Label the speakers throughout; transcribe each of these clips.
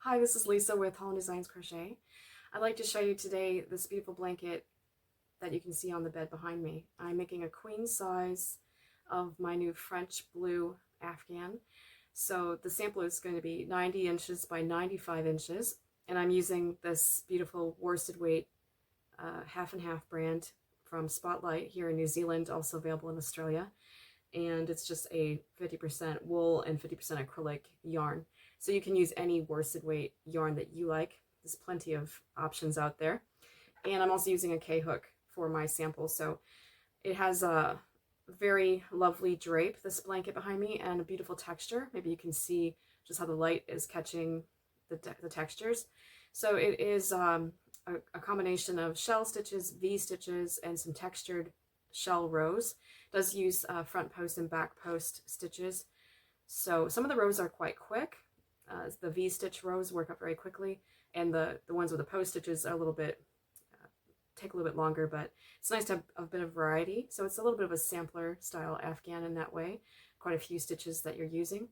Speaker 1: Hi, this is Lisa with Holland Designs Crochet. I'd like to show you today this beautiful blanket that you can see on the bed behind me. I'm making a queen size of my new French Blue Afghan. So the sample is going to be 90 inches by 95 inches, and I'm using this beautiful worsted weight half and half brand from Spotlight here in New Zealand, also available in Australia. And it's just a 50% wool and 50% acrylic yarn. So you can use any worsted weight yarn that you like. There's plenty of options out there. And I'm also using a K-hook for my sample. So it has a very lovely drape, this blanket behind me, and a beautiful texture. Maybe you can see just how the light is catching the textures. So it is a combination of shell stitches, V stitches, and some textured shell rows. It does use front post and back post stitches. So some of the rows are quite quick. The V stitch rows work up very quickly, and the ones with the post stitches are a little bit take a little bit longer, but it's nice to have a bit of variety. So it's a little bit of a sampler style Afghan in that way, quite a few stitches that you're using.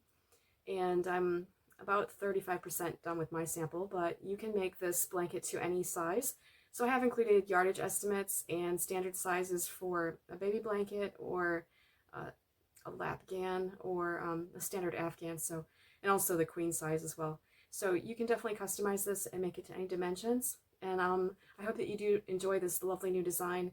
Speaker 1: And I'm about 35% done with my sample, but you can make this blanket to any size. So I have included yardage estimates and standard sizes for a baby blanket or a lapghan or a standard Afghan, so, and also the queen size as well. So you can definitely customize this and make it to any dimensions. And I hope that you do enjoy this lovely new design.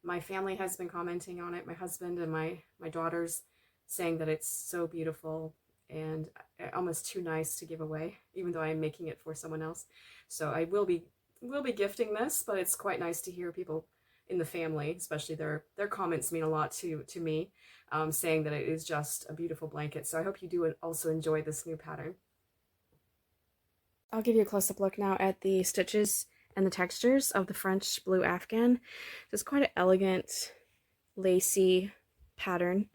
Speaker 1: My family has been commenting on it, my husband and my daughters, saying that it's so beautiful and almost too nice to give away, even though I am making it for someone else. So I will be gifting this, but it's quite nice to hear people in the family, especially their comments mean a lot to me, saying that it is just a beautiful blanket. So I hope you do also enjoy this new pattern. I'll give you a close-up look now at the stitches and the textures of the French Blue Afghan. It's quite an elegant, lacy pattern.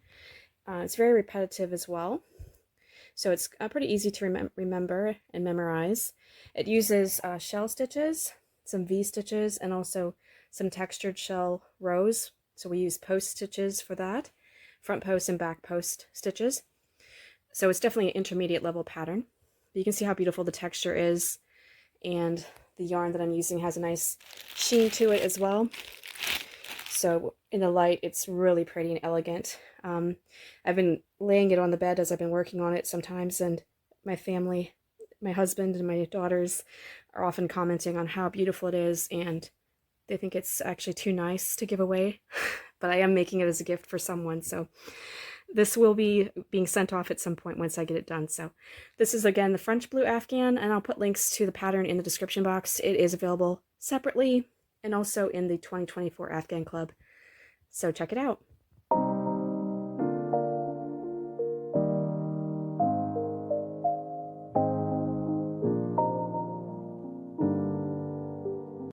Speaker 1: It's very repetitive as well, so it's pretty easy to remember and memorize. It uses shell stitches, some V stitches, and also some textured shell rows. So we use post stitches for that, front post and back post stitches. So it's definitely an intermediate level pattern. But you can see how beautiful the texture is, and the yarn that I'm using has a nice sheen to it as well. So in the light, it's really pretty and elegant. I've been laying it on the bed as I've been working on it sometimes, and my family, my husband and my daughters are often commenting on how beautiful it is, and they think it's actually too nice to give away. But I am making it as a gift for someone, so this will be being sent off at some point once I get it done. So this is, again, the French Blue Afghan, and I'll put links to the pattern in the description box. It is available separately and also in the 2024 Afghan Club. So check it out.